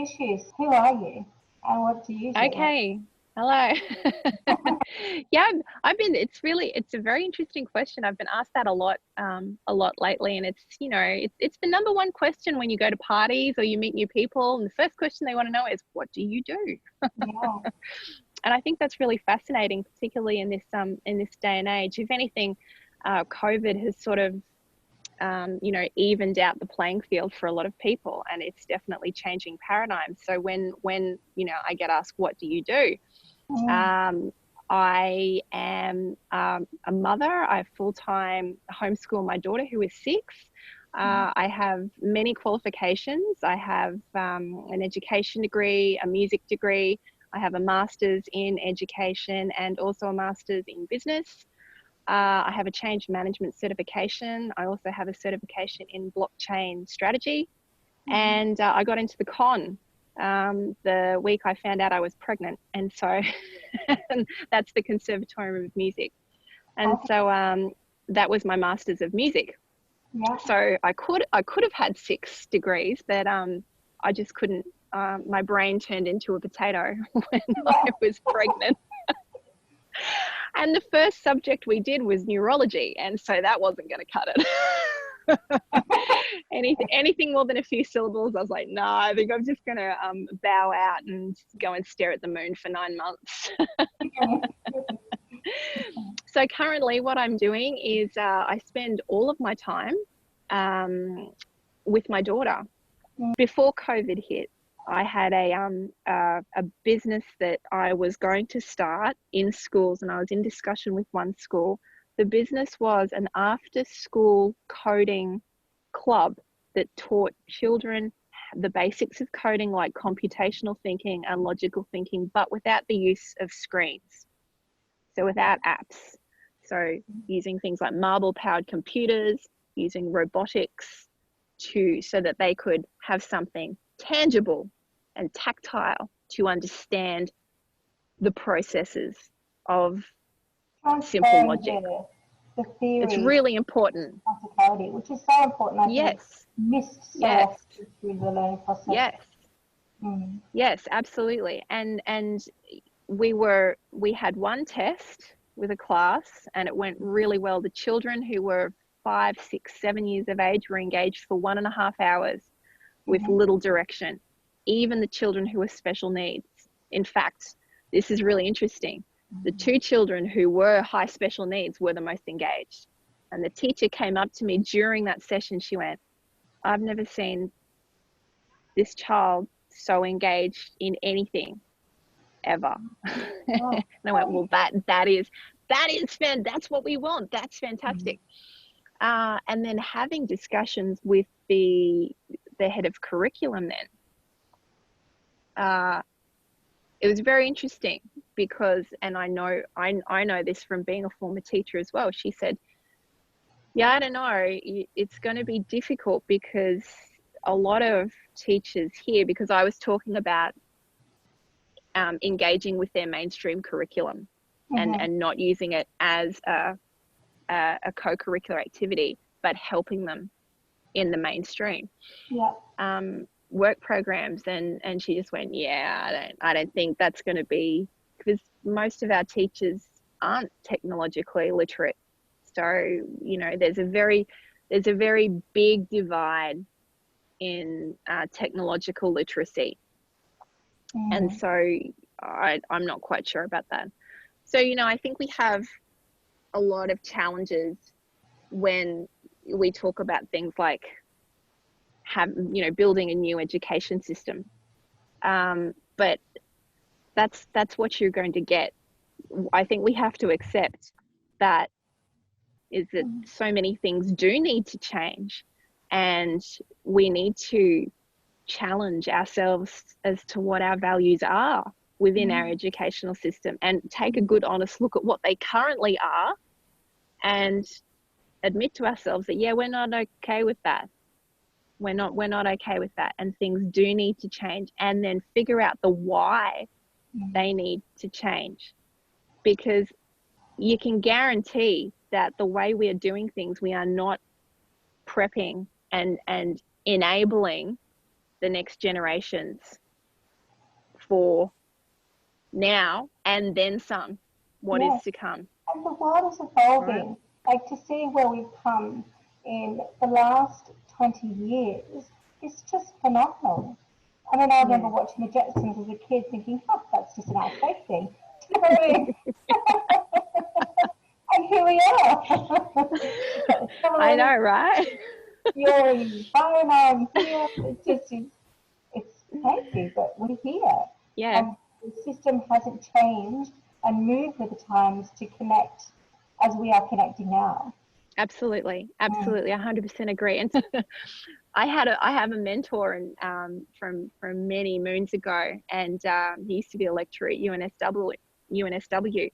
introduce who are you and what do you do? Okay. Hello. Yeah, it's a very interesting question. I've been asked that a lot lately, and it's the number one question when you go to parties or you meet new people, and the first question they want to know is, what do you do? Yeah. And I think that's really fascinating, particularly in this day and age. If anything, COVID has sort of evened out the playing field for a lot of people, and it's definitely changing paradigms. So when I get asked, what do you do? I am a mother. I full-time homeschool my daughter, who is 6. I have many qualifications. I have an education degree, a music degree. I have a master's in education and also a master's in business. I have a change management certification. I also have a certification in blockchain strategy. And I got into the con the week I found out I was pregnant. And so that's the Conservatorium of Music. And so that was my master's of music. Yeah. So I could have had 6 degrees, but I just couldn't. My brain turned into a potato when I was pregnant. And the first subject we did was neurology, and so that wasn't going to cut it. Anything more than a few syllables, I was like, no, I think I'm just going to bow out and go and stare at the moon for 9 months. So currently what I'm doing is I spend all of my time with my daughter. Before COVID hit, I had a business that I was going to start in schools, and I was in discussion with one school. The business was an after-school coding club that taught children the basics of coding, like computational thinking and logical thinking, but without the use of screens. So without apps. So using things like marble-powered computers, using robotics so that they could have something tangible and tactile to understand the processes of simple logic. The theory. It's really important. Practicality, which is so important. I think it's missed so often through the learning process. Yes. Yes, absolutely. And we had one test with a class, and it went really well. The children who were 5, 6, 7 years of age were engaged for 1.5 hours with little direction. Even the children who were special needs. In fact, this is really interesting. The 2 children who were high special needs were the most engaged. And the teacher came up to me during that session. She went, I've never seen this child so engaged in anything ever. And I went, well, that's what we want. That's fantastic. And then having discussions with the head of curriculum then, it was very interesting because, and I know this from being a former teacher as well. She said, yeah, I don't know, it's going to be difficult because a lot of teachers here, because I was talking about engaging with their mainstream curriculum and not using it as a co-curricular activity, but helping them in the mainstream. Work programs, and she just went, yeah, I don't think that's going to be, because most of our teachers aren't technologically literate. So there's a very big divide in technological literacy, and so I'm not quite sure about that. So I think we have a lot of challenges when we talk about things like building a new education system, but that's what you're going to get. I think we have to accept that so many things do need to change, and we need to challenge ourselves as to what our values are within our educational system, and take a good honest look at what they currently are, and admit to ourselves that we're not okay with that. We're not okay with that, and things do need to change, and then figure out the why they need to change, because you can guarantee that the way we are doing things, we are not prepping and enabling the next generations for now and then some, what is to come. And the world is evolving. Right. Like, to see where we've come in the last 20 years is just phenomenal. I mean, I remember watching the Jetsons as a kid thinking, oh, that's just an out-of-date thing. And here we are. I know, right? You're fine, I'm here. It's just, it's crazy, but we're here. Yeah. And the system hasn't changed and moved with the times to connect as we are connecting now. Absolutely. 100% agree. And I have a mentor and from many moons ago, and he used to be a lecturer at UNSW.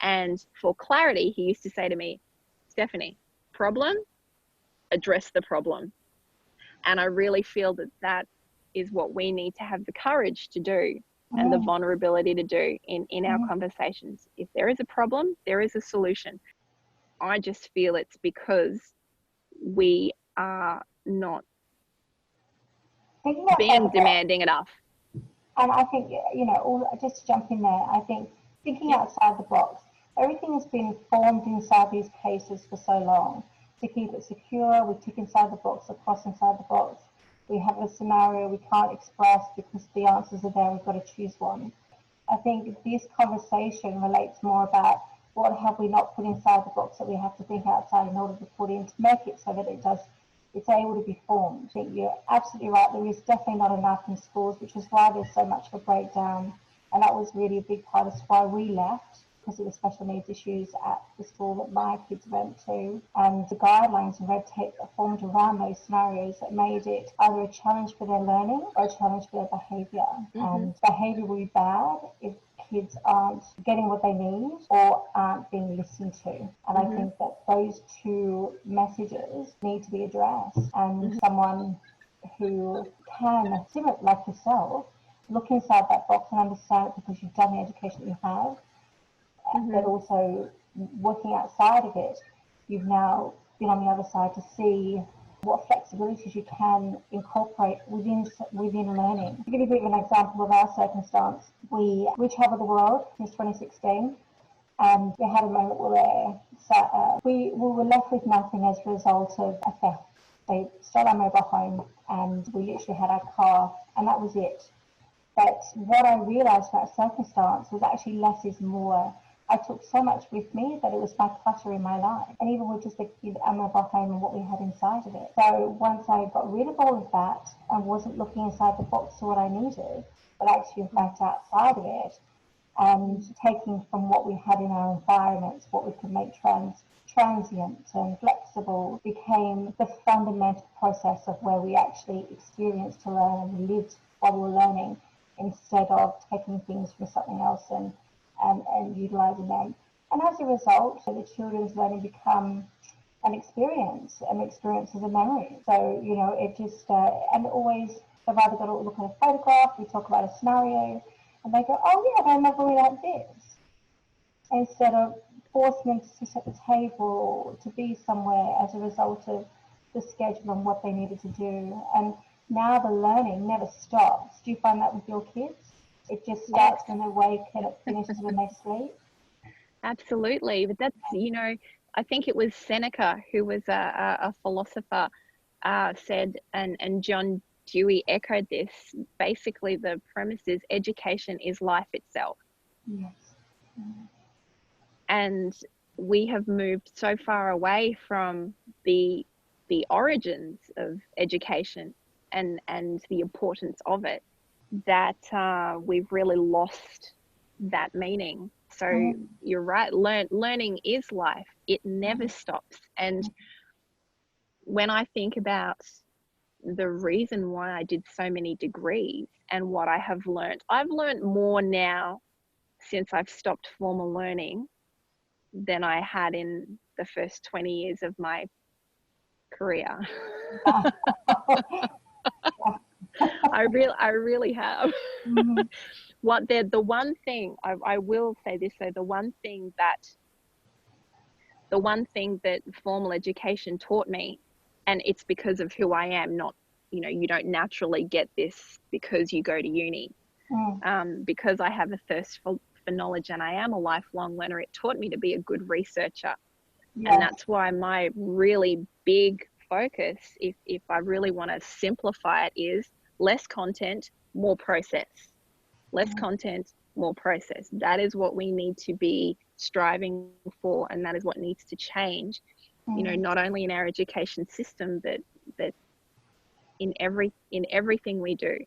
And for clarity, he used to say to me, Stephanie, problem, address the problem. And I really feel that is what we need to have the courage to do and the vulnerability to do in our conversations. If there is a problem, there is a solution. I just feel it's because we are not being demanding enough. And I think, just to jump in there, I think thinking outside the box, everything has been formed inside these cases for so long. To keep it secure, we tick inside the box, or cross inside the box. We have a scenario we can't express because the answers are there, we've got to choose one. I think this conversation relates more about what have we not put inside the box that we have to think outside in order to put in to make it so that it's able to be formed. I think you're absolutely right. There is definitely not enough in schools, which is why there's so much of a breakdown. And that was really a big part of why we left, because of the special needs issues at the school that my kids went to, and the guidelines and red tape that formed around those scenarios that made it either a challenge for their learning or a challenge for their behaviour. And behaviour will be bad if kids aren't getting what they need or aren't being listened to. And I think that those two messages need to be addressed. And someone who can, similar like yourself, look inside that box and understand it because you've done the education you have, but also working outside of it, you've now been on the other side to see what flexibilities you can incorporate within learning. To give you a bit of an example of our circumstance, we travelled the world since 2016, and we had a moment where we were left with nothing as a result of a theft. They stole our mobile home, and we literally had our car, and that was it. But what I realised in that circumstance was actually less is more. I took so much with me that it was my clutter in my life, and even with just a mobile home and what we had inside of it. So once I got rid of all of that and wasn't looking inside the box for what I needed, but actually in fact outside of it, and taking from what we had in our environments, what we could make transient and flexible, became the fundamental process of where we actually experienced to learn and lived while we were learning, instead of taking things from something else and utilising them. And as a result, the children's learning become an experience, and experience is a memory. So, it just, and always, they've either got to look at a photograph, we talk about a scenario, and they go, oh yeah, I remember we like this. Instead of forcing them to sit at the table, to be somewhere as a result of the schedule and what they needed to do. And now the learning never stops. Do you find that with your kids? It just starts when they wake and it finishes when they sleep? Absolutely. But that's, I think it was Seneca, who was a philosopher, said, and John Dewey echoed this. Basically, the premise is education is life itself. Yes. And we have moved so far away from the origins of education and the importance of it, that we've really lost that meaning. So you're right, learning is life. It never stops. And when I think about the reason why I did so many degrees and what I have learned, I've learned more now since I've stopped formal learning than I had in the first 20 years of my career. I really have. The one thing I will say this though, the one thing that formal education taught me, and it's because of who I am, not, you don't naturally get this because you go to uni. because I have a thirst for knowledge and I am a lifelong learner. It taught me to be a good researcher. Yes. And that's why my really big focus, if I really want to simplify it, is less content, more process. Less content, more process. That is what we need to be striving for, and that is what needs to change, you know, not only in our education system, but in everything we do.